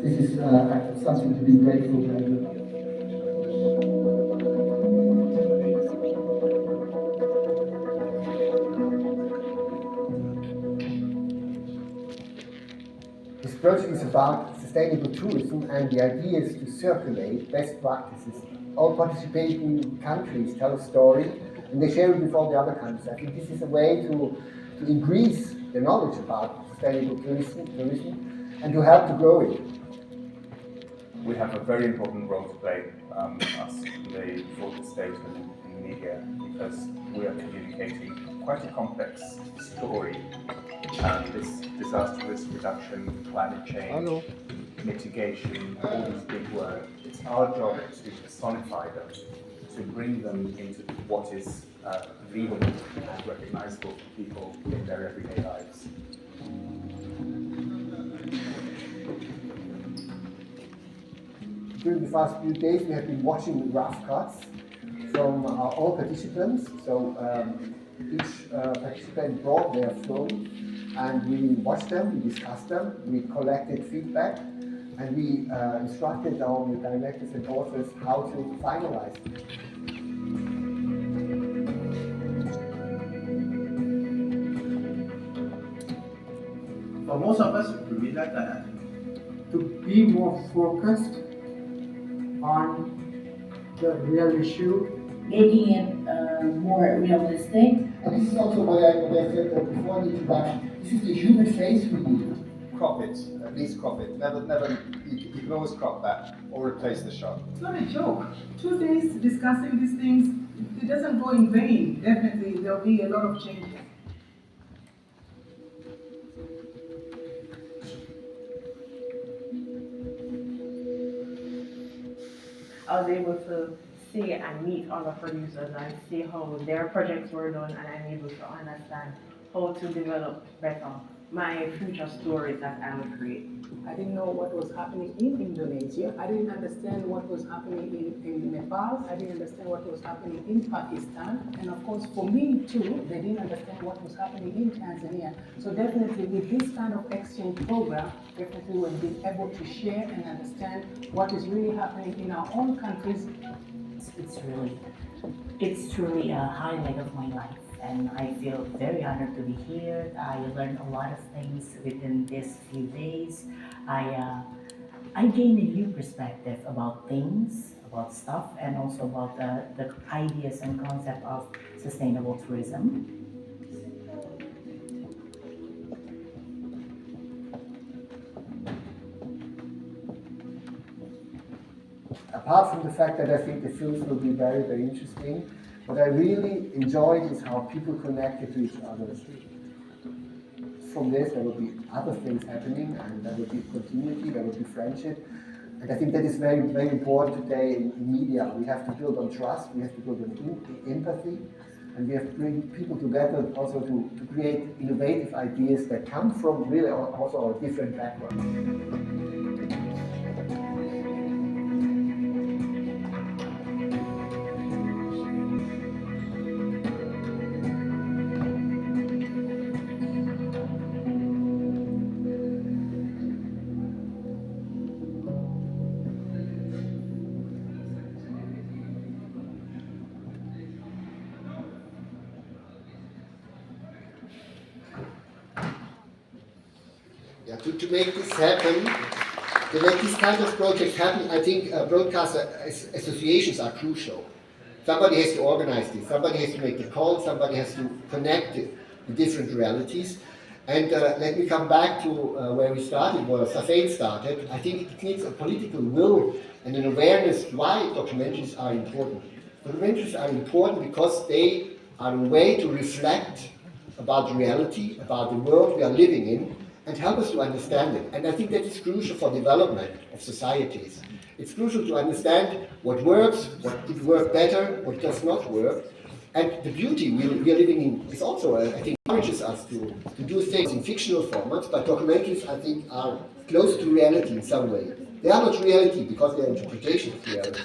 this is something to be grateful for. This project is about sustainable tourism, and the idea is to circulate best practices. All participating countries tell a story, and they share it with all the other countries. I think this is a way to increase the knowledge about sustainable tourism and to help to grow it. We have a very important role to play, us, the broader statement in the media, because we are communicating quite a complex story. This disaster risk reduction, climate change, mitigation, all these big words. It's our job to personify them, to bring them into what is believable and recognizable for people in their everyday lives. During the past few days, we have been watching rough cuts from all participants. So each participant brought their phone, and we watched them, we discussed them, we collected feedback, and we instructed our directors and authors how to finalize it. For most of us, we like that. To be more focused on the real issue, making it more realistic. And this is also what I said before the introduction. This is the human face we need. Crop it, at least crop it. Never, you can always crop that or replace the shot. It's not a joke. 2 days discussing these things, it doesn't go in vain. Definitely, there'll be a lot of changes. I was able to see and meet other producers and see how their projects were done, and I'm able to understand how to develop better my future stories that I would create. I didn't know what was happening in Indonesia. I didn't understand what was happening in Nepal. I didn't understand what was happening in Pakistan. And of course, for me too, they didn't understand what was happening in Tanzania. So definitely with this kind of exchange program, definitely we've been able to share and understand what is really happening in our own countries. It's truly a highlight of my life. And I feel very honored to be here. I learned a lot of things within these few days. I gained a new perspective about things, about stuff, and also about the ideas and concept of sustainable tourism. Apart from the fact that I think the films will be very, very interesting, what I really enjoyed is how people connected to each other. From this, there will be other things happening, and there will be continuity, there will be friendship. And I think that is very, very important today in media. We have to build on trust, we have to build on empathy, and we have to bring people together also to create innovative ideas that come from really also our different backgrounds. To make this happen, to make this kind of project happen, I think broadcast associations are crucial. Somebody has to organize this, somebody has to make the call, somebody has to connect the different realities. And let me come back to where we started, where Safed started. I think it needs a political will and an awareness why documentaries are important. Documentaries are important because they are a way to reflect about reality, about the world we are living in, and help us to understand it. And I think that is crucial for development of societies. It's crucial to understand what works, what could work better, what does not work. And the beauty we are living in is also, I think, encourages us to do things in fictional formats, but documentaries, I think, are close to reality in some way. They are not reality because they are interpretation of reality,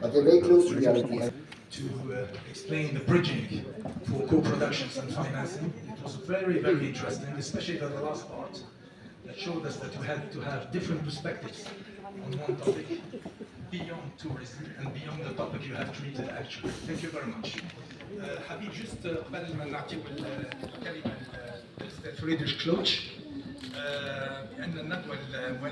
but they're very close to reality. To explain the bridging for co-productions and financing. It was very, very interesting, especially the last part, that showed us that you had to have different perspectives on one topic beyond tourism and beyond the topic you have treated actually. Thank you very much. حبيب جست قبل ما نعطيك الكلمة للأستاذ فريدريش كلوتش بأن الندوة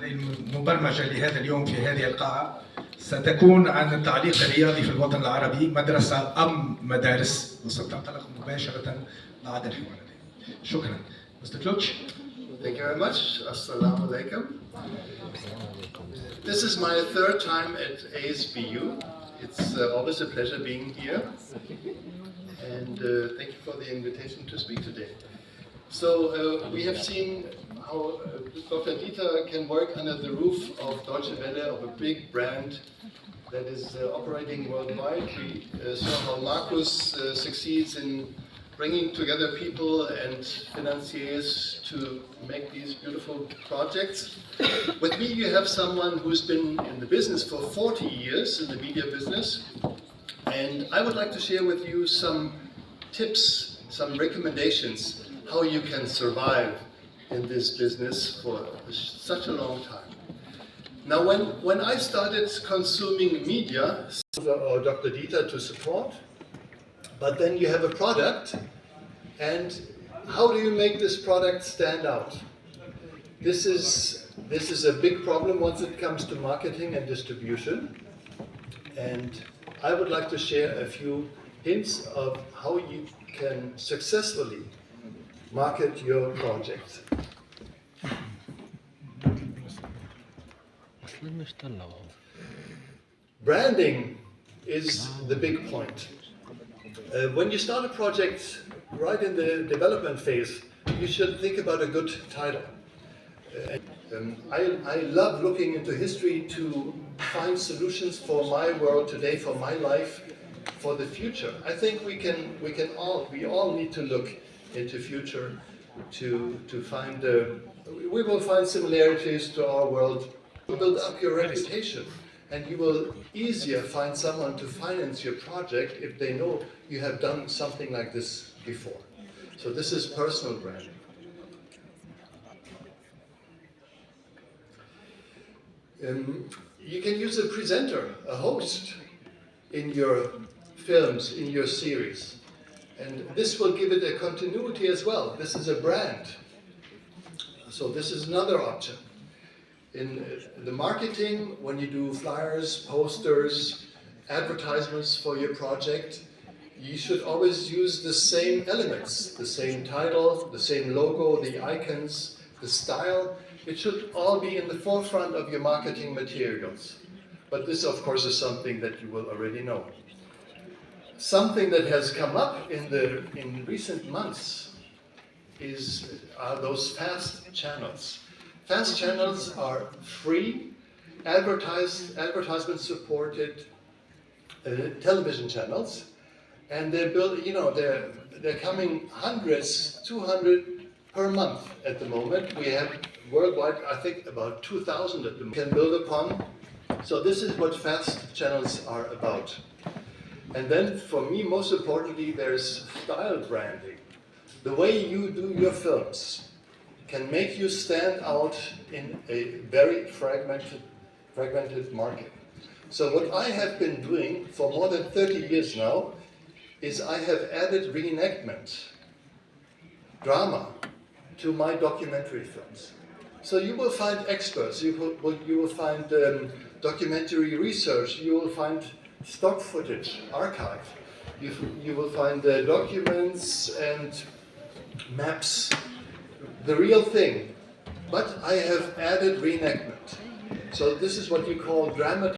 المبرمجة لهذا اليوم في هذه القاعة ستكون عن التعليق الرياضي في الوطن العربي مدرسة أم مدارس وستنطلق مباشرة بعد الحوار. شكرا. Mr. Klutsch. Thank you very much. Assalamu alaikum. This is my third time at ASBU. It's always a pleasure being here. And thank you for the invitation to speak today. So we have seen how Dr. Dieter can work under the roof of Deutsche Welle, of a big brand that is operating worldwide. We saw how Markus succeeds in bringing together people and financiers to make these beautiful projects. With me you have someone who's been in the business for 40 years, in the media business, and I would like to share with you some tips, some recommendations, how you can survive in this business for such a long time. Now when I started consuming media, or Dr. Dieter to support, but then you have a product, and how do you make this product stand out? This is a big problem once it comes to marketing and distribution, and I would like to share a few hints of how you can successfully market your project. Branding is the big point. When you start a project right in the development phase, you should think about a good title. I love looking into history to find solutions for my world today, for my life, for the future. I think we all need to look into future to find we will find similarities to our world. Build up your reputation, and you will easier find someone to finance your project if they know you have done something like this before. So this is personal branding. You can use a presenter, a host in your films, in your series. And this will give it a continuity as well. This is a brand. So this is another option. In the marketing, when you do flyers, posters, advertisements for your project, you should always use the same elements, the same title, the same logo, the icons, the style. It should all be in the forefront of your marketing materials. But this, of course, is something that you will already know. Something that has come up in recent months are those fast channels. Fast channels are free, advertisement-supported television television and they're coming hundreds, 200 per month at the moment. We have worldwide, I think, about 2,000 at the moment. Can build upon. So this is what fast channels are about. And then, for me, most importantly, there's style branding. The way you do your films can make you stand out in a very fragmented market. So what I have been doing for more than 30 years now is I have added reenactment, drama, to my documentary films. So you will find experts, you will find documentary research, you will find stock footage, archive, you will find documents and maps, the real thing. But I have added reenactment. So this is what you call drama.